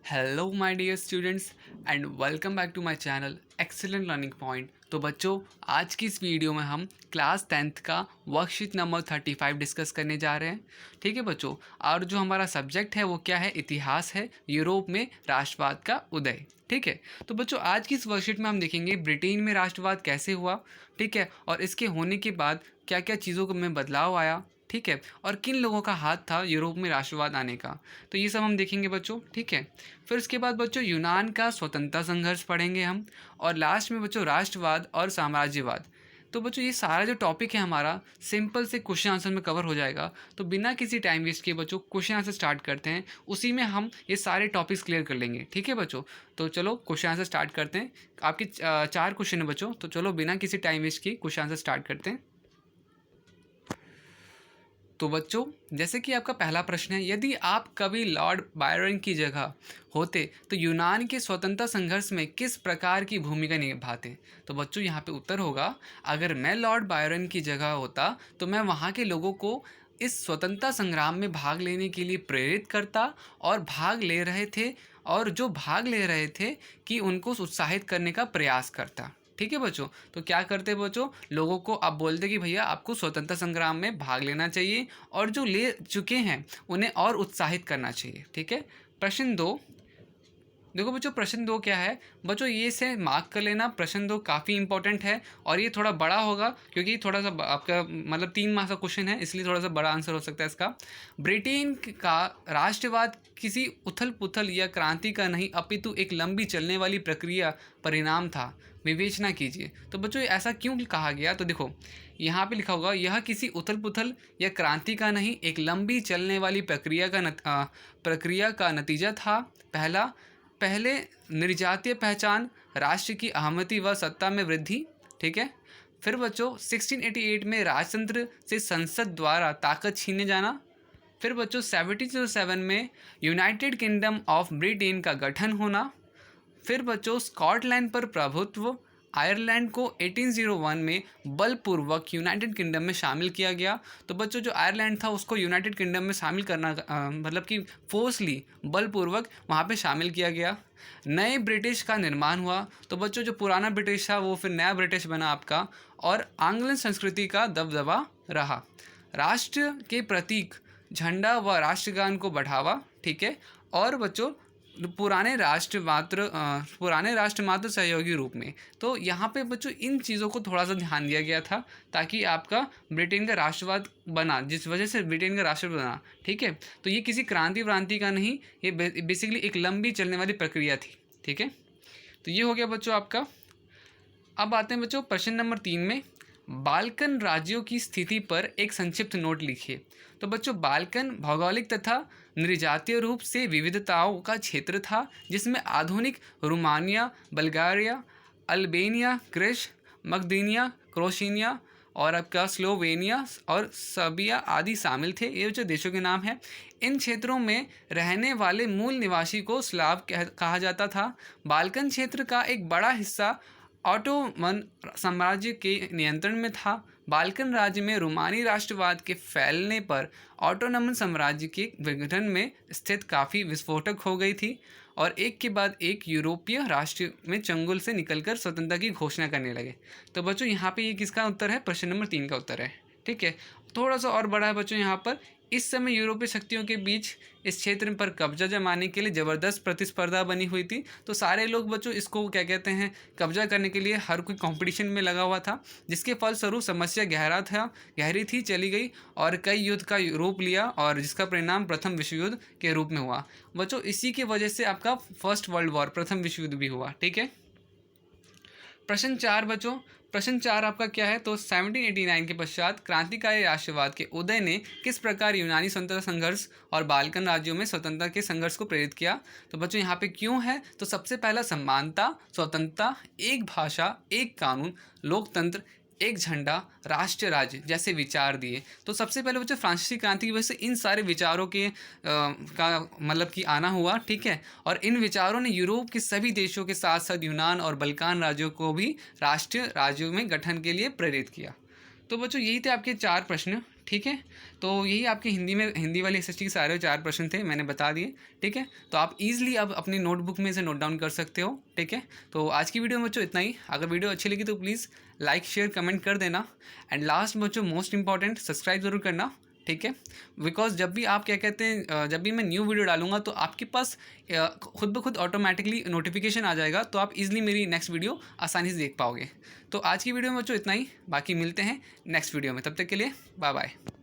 Hello my dear students and welcome back to my channel excellent learning point. तो बच्चों, आज की इस वीडियो में हम क्लास 10th का वर्कशीट नंबर 35 डिस्कस करने जा रहे हैं। ठीक है बच्चों, और जो हमारा सब्जेक्ट है वो क्या है? इतिहास है, यूरोप में राष्ट्रवाद का उदय। ठीक है, तो बच्चों आज की इस वर्कशीट में हम देखेंगे ब्रिटेन में राष्ट्रवाद कैसे हुआ, ठीक है, और इसके होने के बाद क्या क्या चीज़ों में बदलाव आया, ठीक है, और किन लोगों का हाथ था यूरोप में राष्ट्रवाद आने का। तो ये सब हम देखेंगे बच्चों। ठीक है, फिर उसके बाद बच्चों यूनान का स्वतंत्रता संघर्ष पढ़ेंगे हम, और लास्ट में बच्चों राष्ट्रवाद और साम्राज्यवाद। तो बच्चों ये सारा जो टॉपिक है हमारा सिंपल से क्वेश्चन आंसर में कवर हो जाएगा। तो बिना किसी टाइम वेस्ट किए बच्चों क्वेश्चन आंसर स्टार्ट करते हैं, उसी में हम ये सारे टॉपिक्स क्लियर कर लेंगे। ठीक है बच्चों, तो चलो क्वेश्चन आंसर स्टार्ट करते हैं। आपके 4 क्वेश्चन है बच्चों, तो चलो बिना किसी टाइम वेस्ट किए क्वेश्चन आंसर स्टार्ट करते हैं। तो बच्चों, जैसे कि आपका पहला प्रश्न है, यदि आप कभी लॉर्ड बायरन की जगह होते तो यूनान के स्वतंत्रता संघर्ष में किस प्रकार की भूमिका निभाते? तो बच्चों यहाँ पे उत्तर होगा, अगर मैं लॉर्ड बायरन की जगह होता तो मैं वहाँ के लोगों को इस स्वतंत्रता संग्राम में भाग लेने के लिए प्रेरित करता, और भाग ले रहे थे, और जो भाग ले रहे थे कि उनको उत्साहित करने का प्रयास करता। ठीक है बच्चों, तो क्या करते बच्चों, लोगों को आप बोलते कि भैया आपको स्वतंत्रता संग्राम में भाग लेना चाहिए, और जो ले चुके हैं उन्हें और उत्साहित करना चाहिए। ठीक है, प्रश्न 2 देखो बच्चों, प्रश्न 2 क्या है बच्चों, ये से मार्क कर लेना। प्रश्न 2 काफ़ी इंपॉर्टेंट है, और ये थोड़ा बड़ा होगा क्योंकि थोड़ा सा आपका मतलब 3 मार्क्स का क्वेश्चन है, इसलिए थोड़ा सा बड़ा आंसर हो सकता है इसका। ब्रिटेन का राष्ट्रवाद किसी उथल पुथल या क्रांति का नहीं अपितु एक लंबी चलने वाली प्रक्रिया परिणाम था, विवेचना कीजिए। तो बच्चों ऐसा क्यों कहा गया? तो देखो यहाँ पे लिखा होगा, यह किसी उथल पुथल या क्रांति का नहीं, एक लंबी चलने वाली प्रक्रिया का नतीजा था। पहले निर्जातीय पहचान, राष्ट्र की अहमति व सत्ता में वृद्धि। ठीक है, फिर बच्चों 1688 में राजतंत्र से संसद द्वारा ताकत छीने जाना। फिर बच्चों 1707 में यूनाइटेड किंगडम ऑफ ब्रिटेन का गठन होना। फिर बच्चों स्कॉटलैंड पर प्रभुत्व, आयरलैंड को 1801 में बलपूर्वक यूनाइटेड किंगडम में शामिल किया गया। तो बच्चों जो आयरलैंड था उसको यूनाइटेड किंगडम में शामिल करना मतलब कि फोर्सली बलपूर्वक वहाँ पे शामिल किया गया। नए ब्रिटिश का निर्माण हुआ। तो बच्चों जो पुराना ब्रिटिश था वो फिर नया ब्रिटिश बना आपका, और आंग्ल संस्कृति का दबदबा रहा। राष्ट्र के प्रतीक झंडा व राष्ट्रगान को बढ़ावा। ठीक है, और बच्चों पुराने राष्ट्र मात्र सहयोगी रूप में। तो यहाँ पे बच्चों इन चीज़ों को थोड़ा सा ध्यान दिया गया था ताकि आपका ब्रिटेन का राष्ट्रवाद बना, जिस वजह से ब्रिटेन का राष्ट्र बना। ठीक है, तो ये किसी क्रांति का नहीं, ये बेसिकली एक लंबी चलने वाली प्रक्रिया थी। ठीक है, तो ये हो गया बच्चों आपका। अब आते हैं बच्चों प्रश्न नंबर 3 में, बाल्कन राज्यों की स्थिति पर एक संक्षिप्त नोट लिखिए। तो बच्चों बाल्कन भौगोलिक तथा नृजातीय रूप से विविधताओं का क्षेत्र था, जिसमें आधुनिक रोमानिया, बल्गारिया, अल्बेनिया, ग्रीस, मकदूनिया, क्रोएशिया और आपका स्लोवेनिया और सर्बिया आदि शामिल थे। ये जो देशों के नाम हैं, इन क्षेत्रों में रहने वाले मूल निवासी को स्लाव कहा जाता था। बाल्कन क्षेत्र का एक बड़ा हिस्सा ऑटोमन साम्राज्य के नियंत्रण में था। बाल्कन राज्य में रोमानी राष्ट्रवाद के फैलने पर ऑटोनमन साम्राज्य के विघटन में स्थिति काफ़ी विस्फोटक हो गई थी, और एक के बाद एक यूरोपीय राष्ट्र में चंगुल से निकलकर स्वतंत्रता की घोषणा करने लगे। तो बच्चों यहाँ पे ये किसका उत्तर है? प्रश्न नंबर 3 का उत्तर है। ठीक है, थोड़ा सा और बड़ा है बच्चों यहाँ पर, इस समय यूरोपीय शक्तियों के बीच इस क्षेत्र पर कब्जा जमाने के लिए ज़बरदस्त प्रतिस्पर्धा बनी हुई थी। तो सारे लोग बच्चों इसको क्या कहते हैं, कब्जा करने के लिए हर कोई कंपटीशन में लगा हुआ था, जिसके फलस्वरूप समस्या गहरी थी चली गई, और कई युद्ध का रूप लिया, और जिसका परिणाम प्रथम विश्व युद्ध के रूप में हुआ। बच्चों इसी की वजह से आपका फर्स्ट वर्ल्ड वॉर, प्रथम विश्व युद्ध भी हुआ। ठीक है, प्रश्न 4 बच्चों, प्रश्न 4 आपका क्या है? तो 1789 के पश्चात क्रांतिकारी राष्ट्रवाद के उदय ने किस प्रकार यूनानी स्वतंत्रता संघर्ष और बाल्कन राज्यों में स्वतंत्रता के संघर्ष को प्रेरित किया? तो बच्चों यहाँ पे क्यों है? तो सबसे पहला समानता, स्वतंत्रता, एक भाषा, एक कानून, लोकतंत्र, एक झंडा, राष्ट्र राज्य जैसे विचार दिए। तो सबसे पहले बच्चों फ्रांसीसी क्रांति की वजह से इन सारे विचारों के का मतलब कि आना हुआ। ठीक है, और इन विचारों ने यूरोप के सभी देशों के साथ साथ यूनान और बल्कान राज्यों को भी राष्ट्रीय राज्यों में गठन के लिए प्रेरित किया। तो बच्चों यही थे आपके 4 प्रश्न, ठीक है। तो यही आपके हिंदी वाली एसएसटी के सारे 4 प्रश्न थे, मैंने बता दिए, ठीक है। तो आप ईज़िली अब अपनी नोटबुक में इसे नोट डाउन कर सकते हो, ठीक है। तो आज की वीडियो में बच्चों इतना ही। अगर वीडियो अच्छी लगी तो प्लीज़ लाइक शेयर कमेंट कर देना। एंड लास्ट बच्चों मोस्ट इंपॉर्टेंट सब्सक्राइब ज़रूर करना, ठीक है। बिकॉज जब भी आप क्या कहते हैं जब भी मैं न्यू वीडियो डालूंगा तो आपके पास खुद ब खुद ऑटोमेटिकली नोटिफिकेशन आ जाएगा, तो आप इजीली मेरी नेक्स्ट वीडियो आसानी से देख पाओगे। तो आज की वीडियो में बच्चों इतना ही, बाकी मिलते हैं नेक्स्ट वीडियो में, तब तक के लिए बाय बाय।